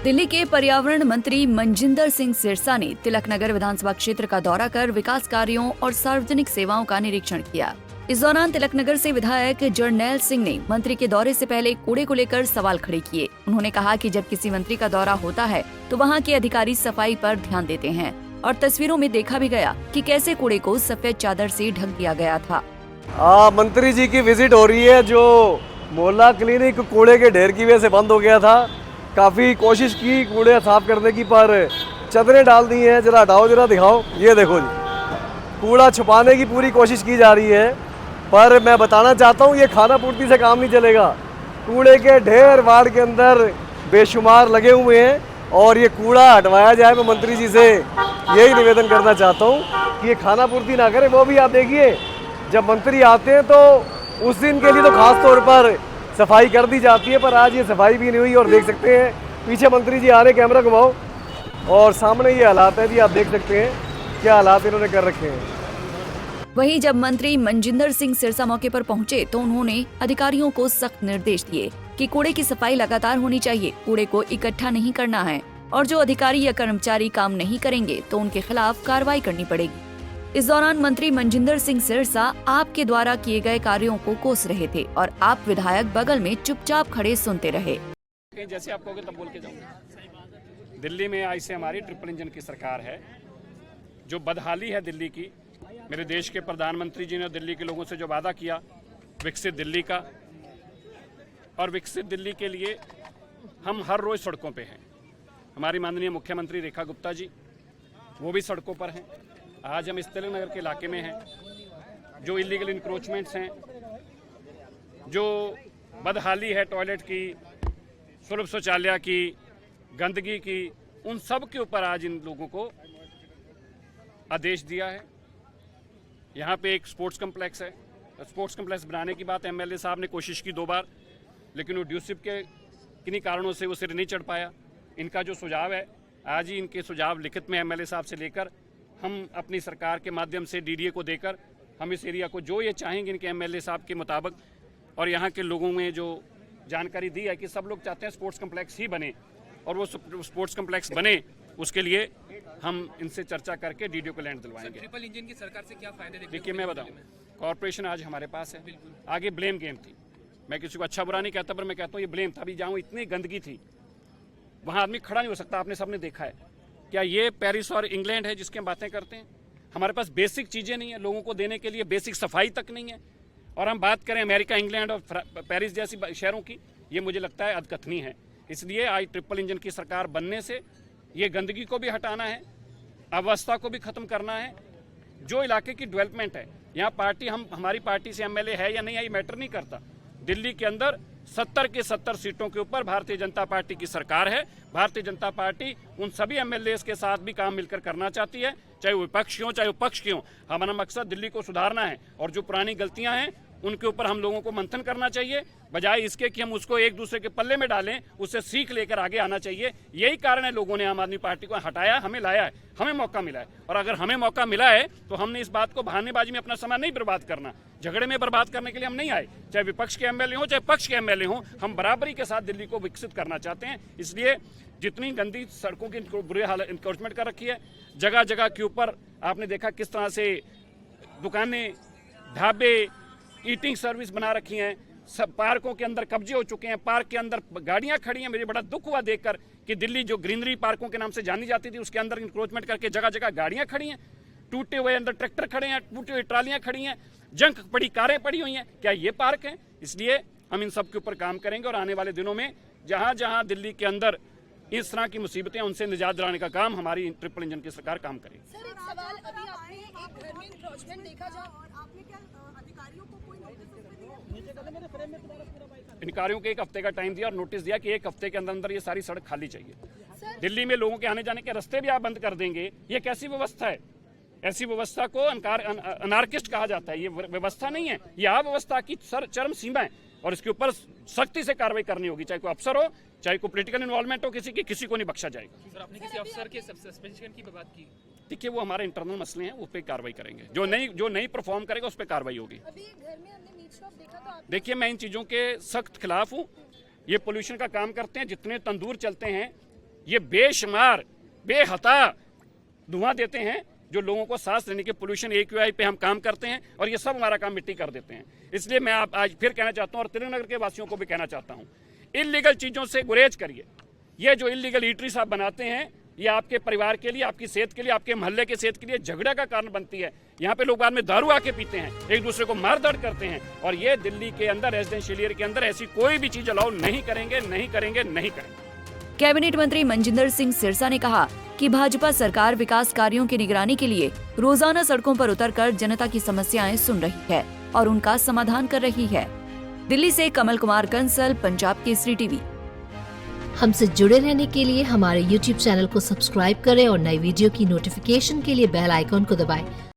दिल्ली के पर्यावरण मंत्री मनजिंदर सिंह सिरसा ने तिलकनगर विधानसभा क्षेत्र का दौरा कर विकास कार्यों और सार्वजनिक सेवाओं का निरीक्षण किया। इस दौरान तिलकनगर से विधायक जरनैल सिंह ने मंत्री के दौरे से पहले कूड़े को लेकर सवाल खड़े किए। उन्होंने कहा कि जब किसी मंत्री का दौरा होता है तो वहां के अधिकारी सफाई पर ध्यान देते हैं और तस्वीरों में देखा भी गया कि कैसे कूड़े को सफेद चादर से ढक दिया गया था। मंत्री जी की विजिट हो रही है। जो मोहल्ला क्लिनिक कूड़े के ढेर की वजह से बंद हो गया था, काफ़ी कोशिश की कूड़े साफ करने की, पर चदरें डाल दी हैं। जरा हटाओ, जरा दिखाओ, ये देखो जी, कूड़ा छुपाने की पूरी कोशिश की जा रही है। पर मैं बताना चाहता हूँ, ये खाना पूर्ति से काम नहीं चलेगा। कूड़े के ढेर वार्ड के अंदर बेशुमार लगे हुए हैं और ये कूड़ा हटवाया जाए। मैं मंत्री जी से यही निवेदन करना चाहता हूँ कि ये खाना पूर्ति ना करें। वो भी आप देखिए, जब मंत्री आते हैं तो उस दिन के लिए तो खास तौर पर सफाई कर दी जाती है, पर आज ये सफाई भी नहीं हुई। और देख सकते हैं पीछे मंत्री जी आ रहे, कैमरा घुमाओ, और सामने ये हालात है जी, आप देख सकते हैं क्या हालात इन्होंने कर रखे हैं। वहीं जब मंत्री मनजिंदर सिंह सिरसा मौके पर पहुंचे तो उन्होंने अधिकारियों को सख्त निर्देश दिए कि कूड़े की सफाई लगातार होनी चाहिए, कूड़े को इकट्ठा नहीं करना है और जो अधिकारी या कर्मचारी काम नहीं करेंगे तो उनके खिलाफ कार्रवाई करनी पड़ेगी। इस दौरान मंत्री मनजिंदर सिंह सिरसा आपके द्वारा किए गए कार्यों को कोस रहे थे और आप विधायक बगल में चुपचाप खड़े सुनते रहे। जैसे आप कहोगे तब बोल के जाऊंगा। दिल्ली में आज से हमारी ट्रिपल इंजन की सरकार है। जो बदहाली है दिल्ली की, मेरे देश के प्रधानमंत्री जी ने दिल्ली के लोगों से जो वादा किया विकसित दिल्ली का, और विकसित दिल्ली के लिए हम हर रोज सड़कों पे हैं। हमारी माननीय मुख्यमंत्री रेखा गुप्ता जी, वो भी सड़कों पर हैं। आज हम इस तिलकनगर के इलाके में हैं। जो इलीगल इंक्रोचमेंट्स हैं, जो बदहाली है टॉयलेट की, सुलभ शौचालय की, गंदगी की, उन सब के ऊपर आज इन लोगों को आदेश दिया है। यहाँ पे एक स्पोर्ट्स कम्प्लेक्स है। स्पोर्ट्स कम्प्लेक्स बनाने की बात एमएलए साहब ने कोशिश की 2 बार, लेकिन वो ड्यूसिप के किन्हीं कारणों से वो सिर नहीं चढ़ पाया। इनका जो सुझाव है, आज ही इनके सुझाव लिखित में एमएलए साहब से लेकर हम अपनी सरकार के माध्यम से डीडीए को देकर हम इस एरिया को जो ये चाहेंगे इनके एमएलए साहब के मुताबिक, और यहाँ के लोगों में जो जानकारी दी है कि सब लोग चाहते हैं स्पोर्ट्स कम्प्लेक्स ही बने, और वो स्पोर्ट्स कम्प्लेक्स बने उसके लिए हम इनसे चर्चा करके डीडीओ को लैंड दिलवाएंगे। ट्रिपल इंजन की सरकार से क्या फायदे देखिए मैं बताऊँ, कॉर्पोरेशन आज हमारे पास है। आगे ब्लेम गेम थी। मैं किसी को अच्छा बुरा नहीं कहता, पर मैं कहता हूँ ये ब्लेम था। अभी जाऊँ, इतनी गंदगी थी, वहाँ आदमी खड़ा नहीं हो सकता। आपने सबने देखा है। क्या ये पेरिस और इंग्लैंड है जिसकी हम बातें करते हैं? हमारे पास बेसिक चीज़ें नहीं है, लोगों को देने के लिए बेसिक सफाई तक नहीं है। और हम बात करें अमेरिका, इंग्लैंड और पेरिस जैसी शहरों की, ये मुझे लगता है अधकथनी है। इसलिए आज ट्रिपल इंजन की सरकार बनने से ये गंदगी को भी हटाना है, अवस्था को भी ख़त्म करना है। जो इलाके की डेवलपमेंट है, यहाँ पार्टी हमारी पार्टी से एमएलए है या नहीं है ये मैटर नहीं करता। दिल्ली के अंदर 70 के 70 सीटों के ऊपर भारतीय जनता पार्टी की सरकार है। भारतीय जनता पार्टी उन सभी एमएलए के साथ भी काम मिलकर करना चाहती है, चाहे वो विपक्ष हो चाहे वो पक्ष के हो। हमारा मकसद दिल्ली को सुधारना है, और जो पुरानी गलतियां हैं उनके ऊपर हम लोगों को मंथन करना चाहिए, बजाय इसके कि हम उसको एक दूसरे के पल्ले में डालें। उससे सीख लेकर आगे आना चाहिए। यही कारण है लोगों ने आम आदमी पार्टी को हटाया, हमें लाया है, हमें मौका मिला है। और अगर हमें मौका मिला है तो हमने इस बात को बहानेबाजी में अपना समय नहीं बर्बाद करना। झगड़े में बर्बाद करने के लिए हम नहीं आए। चाहे विपक्ष के एमएलए हो चाहे पक्ष के एमएलए हो, हम बराबरी के साथ दिल्ली को विकसित करना चाहते हैं। इसलिए जितनी गंदी सड़कों की बुरे हालत इंक्रोचमेंट कर रखी है, जगह जगह के ऊपर आपने देखा किस तरह से दुकानें, ढाबे, ईटिंग सर्विस बना रखी हैं। सब पार्कों के अंदर कब्जे हो चुके हैं, पार्क के अंदर गाड़ियां खड़ी हैं। मुझे बड़ा दुख हुआ देखकर कि दिल्ली जो ग्रीनरी पार्कों के नाम से जानी जाती थी, उसके अंदर इंक्रोचमेंट करके जगह जगह गाड़ियां खड़ी हैं, टूटे हुए अंदर ट्रैक्टर खड़े हैं, टूटी हुई ट्रालियां खड़ी हैं, जंक पड़ी कारें पड़ी हुई हैं। क्या ये पार्क है? इसलिए हम इन सब के ऊपर काम करेंगे और आने वाले दिनों में जहां जहां दिल्ली के अंदर इस तरह की मुसीबतें, उनसे निजात दिलाने का काम हमारी ट्रिपल इंजन की सरकार काम करेगी। सर, एक सवाल, अभी आपने एक घर में इंक्रोचमेंट देखा जा और आपने क्या अधिकारियों को कोई नोटिस दिया? अधिकारियों को 1 हफ्ते का टाइम दिया और नोटिस दिया कि 1 हफ्ते के अंदर अंदर ये सारी सड़क खाली चाहिए। दिल्ली में लोगों के आने जाने के रास्ते भी आप बंद कर देंगे, ये कैसी व्यवस्था है? ऐसी व्यवस्था को अनार्किस्ट कहा जाता है। ये व्यवस्था नहीं है, ये अव्यवस्था की चरम सीमा है, और इसके ऊपर सख्ती से कार्रवाई करनी होगी। चाहे कोई अफसर हो, चाहे कोई पॉलिटिकल इन्वॉल्वमेंट हो, किसी को नहीं बख्शा जाएगा। सर, आपने किसी अफसर के सस्पेंशन की बात की? देखिए, वो हमारे इंटरनल मसले हैं, उस पर कार्रवाई करेंगे। जो नहीं परफॉर्म करेगा उस पर कार्रवाई होगी। देखिए, मैं इन चीज़ों के सख्त खिलाफ हूँ। ये पोल्यूशन का काम करते हैं। जितने तंदूर चलते हैं ये बेशुमार बेहता धुआं देते हैं जो लोगों को सांस लेने के पोल्यूशन AQI पे हम काम करते हैं और ये सब हमारा काम मिट्टी कर देते हैं। इसलिए मैं आप आज फिर कहना चाहता हूँ और तिलक नगर के वासियों को भी कहना चाहता हूँ, इलीगल चीज़ों से गुरेज करिए। ये जो इलीगल ईटरीज आप बनाते हैं ये आपके परिवार के लिए, आपकी सेहत के लिए, आपके मोहल्ले के सेहत के लिए झगड़ा का कारण बनती है। यहाँ पे लोग बाद में दारू आके पीते हैं, एक दूसरे को मार धाड़ करते हैं और ये दिल्ली के अंदर रेजिडेंशियल एरिया के अंदर ऐसी कोई भी चीज अलाउ नहीं करेंगे, नहीं करेंगे, नहीं करेंगे। कैबिनेट मंत्री मनजिंदर सिंह सिरसा ने कहा कि भाजपा सरकार विकास कार्यों की निगरानी के लिए रोजाना सड़कों पर उतरकर जनता की समस्याएं सुन रही है और उनका समाधान कर रही है। दिल्ली से कमल कुमार कंसल, पंजाब केसरी टीवी। हमसे जुड़े रहने के लिए हमारे YouTube चैनल को सब्सक्राइब करें और नई वीडियो की नोटिफिकेशन के लिए बेल आइकॉन को दबाएं।